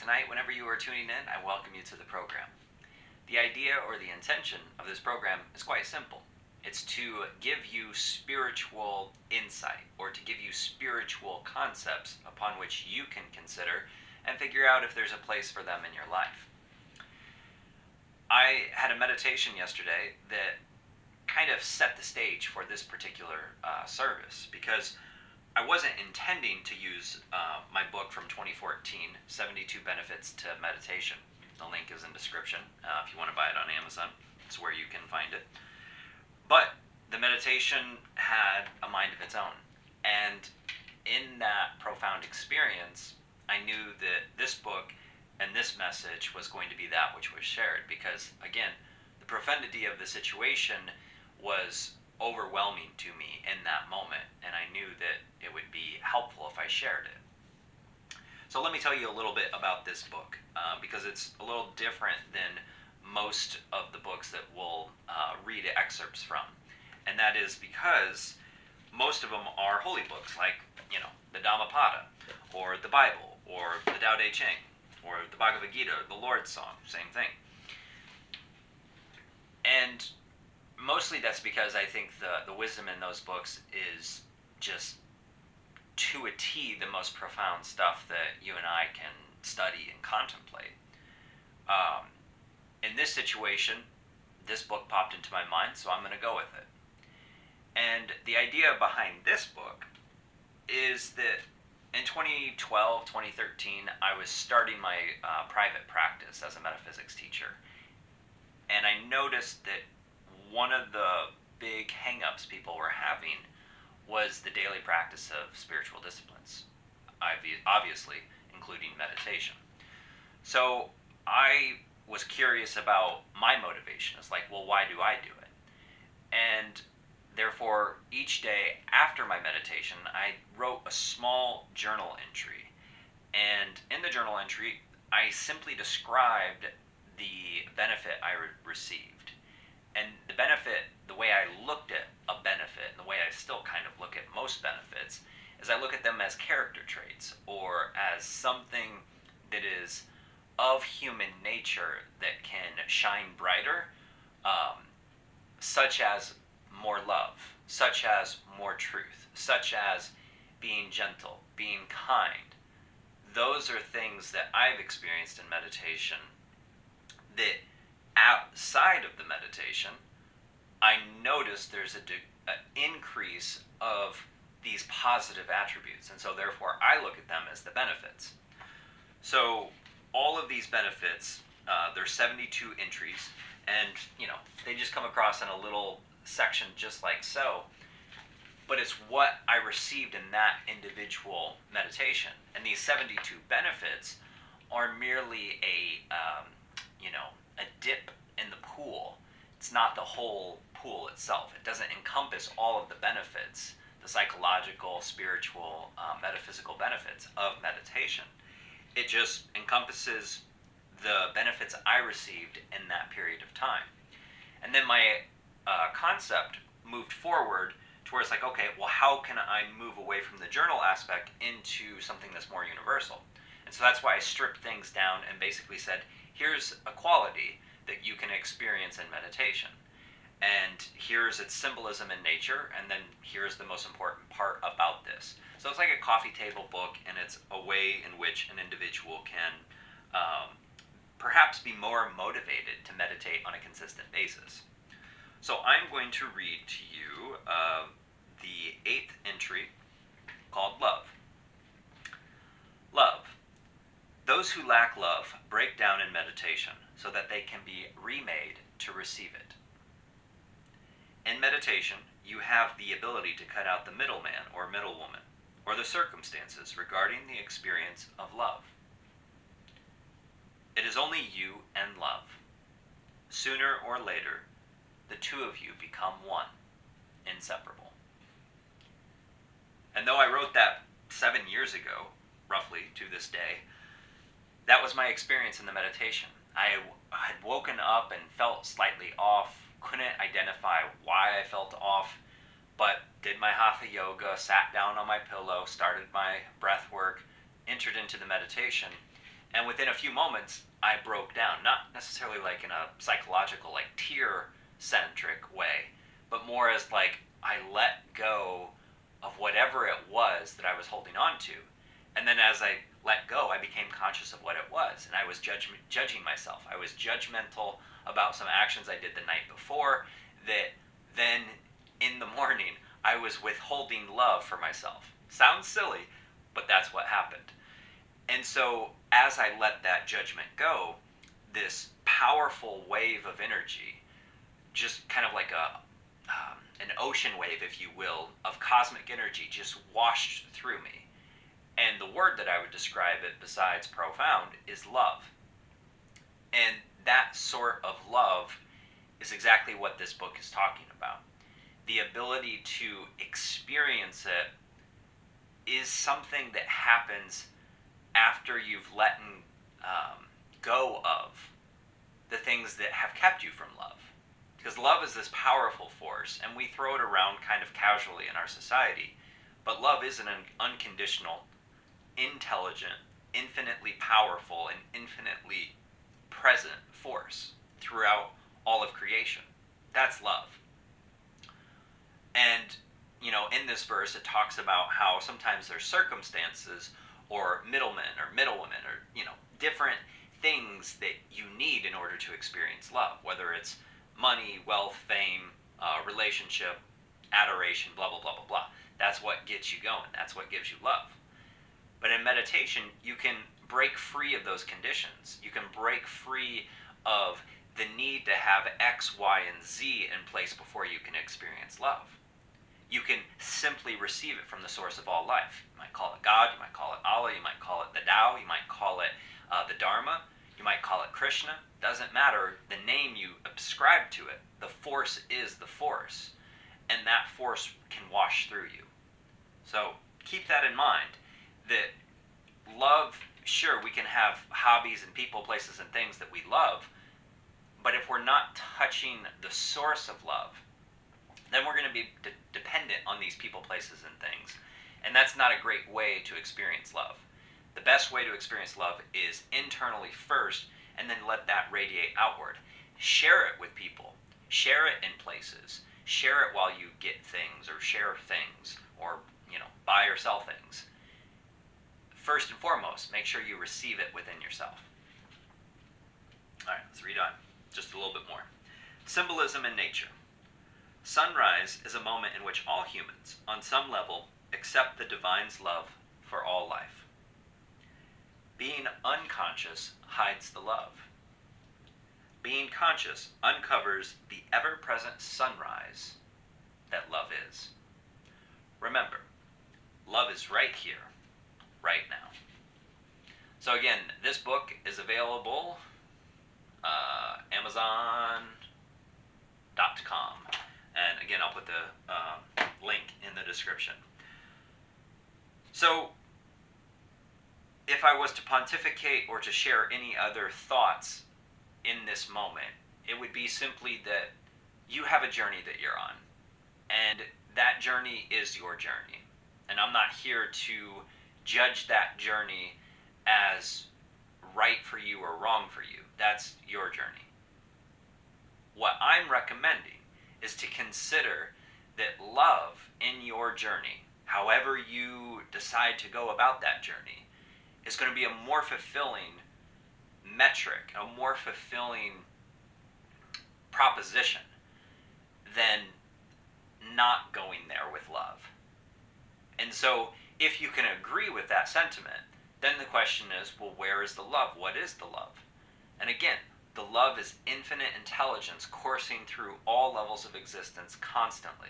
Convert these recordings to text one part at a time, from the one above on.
tonight, whenever you are tuning in, I welcome you to the program. The idea or the intention of this program is quite simple. It's to give you spiritual insight, or to give you spiritual concepts upon which you can consider and figure out if there's a place for them in your life. I had a meditation yesterday that kind of set the stage for this particular service, because I wasn't intending to use my book from 2014, 72 Benefits to Meditation. The link is in the description. If you want to buy it on Amazon, it's where you can find it. But the meditation had a mind of its own. And in that profound experience, I knew that this book and this message was going to be that which was shared. Because, again, the profundity of the situation was overwhelming to me in that moment, and I knew that it would be helpful if I shared it. So let me tell you a little bit about this book, because it's a little different than most of the books that we'll read excerpts from. And that is because most of them are holy books, like, the Dhammapada, or the Bible, or the Tao Te Ching, or the Bhagavad Gita, or the Lord's Song, same thing. And mostly that's because I think the wisdom in those books is just to a T the most profound stuff that you and I can study and contemplate. In this situation, this book popped into my mind, so I'm going to go with it. And the idea behind this book is that in 2012, 2013, I was starting my private practice as a metaphysics teacher. And I noticed that one of the big hang-ups people were having was the daily practice of spiritual disciplines, obviously including meditation. So I was curious about my motivation. It's like, well, why do I do it? And therefore, each day after my meditation, I wrote a small journal entry. And in the journal entry, I simply described the benefit I received. And the benefit, the way I looked at a benefit, and the way I still kind of look at most benefits, is I look at them as character traits, or as something that is of human nature that can shine brighter, such as more love, such as more truth, such as being gentle, being kind. Those are things that I've experienced in meditation that outside of the meditation, I notice there's an increase of these positive attributes. And so therefore, I look at them as the benefits. So all of these benefits, there's 72 entries, and they just come across in a little section just like so. But it's what I received in that individual meditation. And these 72 benefits are merely a dip in the pool. It's not the whole pool itself. It doesn't encompass all of the benefits, the psychological, spiritual, metaphysical benefits of meditation. It just encompasses the benefits I received in that period of time. And then my concept moved forward towards like, okay, well, how can I move away from the journal aspect into something that's more universal? And so that's why I stripped things down and basically said, here's a quality that you can experience in meditation. And here's its symbolism in nature, and then here's the most important part about this. So it's like a coffee table book, and it's a way in which an individual can perhaps be more motivated to meditate on a consistent basis. So I'm going to read to you the 8th entry called Love. Love. Those who lack love break down in meditation so that they can be remade to receive it. In meditation, you have the ability to cut out the middleman or middlewoman, or the circumstances regarding the experience of love. It is only you and love. Sooner or later, the two of you become one, inseparable. And though I wrote that 7 years ago, roughly to this day, that was my experience in the meditation. I had woken up and felt slightly off, couldn't identify why I felt off, but did my hatha yoga, sat down on my pillow, started my breath work, entered into the meditation, And within a few moments, I broke down. Not necessarily like in a psychological, like tear-centric way, but more as like I let go of whatever it was that I was holding on to. And then as I let go, I became conscious of what it was. And I was judging myself. I was judgmental about some actions I did the night before that then in the morning I was withholding love for myself. Sounds silly, but that's what happened. And so as I let that judgment go, this powerful wave of energy, just kind of like an ocean wave, if you will, of cosmic energy just washed through me. And the word that I would describe it besides profound is love. And that sort of love is exactly what this book is talking about. The ability to experience it is something that happens after you've let go of the things that have kept you from love. Because love is this powerful force, and we throw it around kind of casually in our society. But love is an unconditional, intelligent, infinitely powerful, and infinitely present force throughout all of creation. That's love. And, in this verse, it talks about how sometimes there's circumstances or middlemen or middlewomen or, different things that you need in order to experience love, whether it's money, wealth, fame, relationship, adoration, blah, blah, blah, blah, blah. That's what gets you going. That's what gives you love. But in meditation, you can break free of those conditions. You can break free of the need to have X, Y, and Z in place before you can experience love. You can simply receive it from the source of all life. You might call it God, you might call it Allah, you might call it the Tao, you might call it the Dharma, you might call it Krishna. Doesn't matter the name you ascribe to it. The force is the force, and that force can wash through you. So keep that in mind, that love, sure, we can have hobbies and people, places, and things that we love, but if we're not touching the source of love, then we're going to be dependent on these people, places, and things. And that's not a great way to experience love. The best way to experience love is internally first, and then let that radiate outward. Share it with people. Share it in places. Share it while you get things, or share things, or, buy or sell things. First and foremost, make sure you receive it within yourself. All right, let's read on. Just a little bit more. Symbolism in nature. Sunrise is a moment in which all humans, on some level, accept the divine's love for all life. Being unconscious hides the love. Being conscious uncovers the ever-present sunrise that love is. Remember, love is right here, right now. So again, this book is available Amazon.com. And again, I'll put the link in the description. So, if I was to pontificate or to share any other thoughts in this moment, it would be simply that you have a journey that you're on. And that journey is your journey. And I'm not here to judge that journey as right for you or wrong for you. That's your journey. What I'm recommending is to consider that love in your journey, however you decide to go about that journey, is going to be a more fulfilling metric, a more fulfilling proposition than not going there with love. And so, if you can agree with that sentiment, then the question is, well, where is the love? What is the love? And again, the love is infinite intelligence coursing through all levels of existence constantly.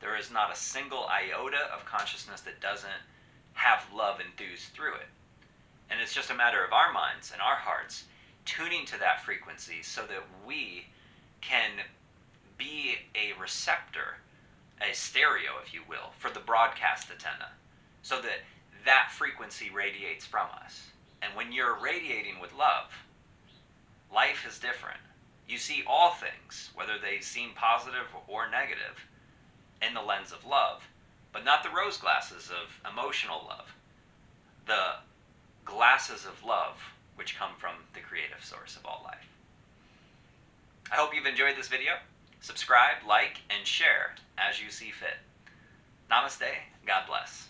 There is not a single iota of consciousness that doesn't have love enthused through it. And it's just a matter of our minds and our hearts tuning to that frequency so that we can be a receptor, a stereo, if you will, for the broadcast antenna, so that that frequency radiates from us. And when you're radiating with love, life is different. You see all things, whether they seem positive or negative, in the lens of love, but not the rose glasses of emotional love. The glasses of love which come from the creative source of all life. I hope you've enjoyed this video. Subscribe, like, and share as you see fit. Namaste. God bless.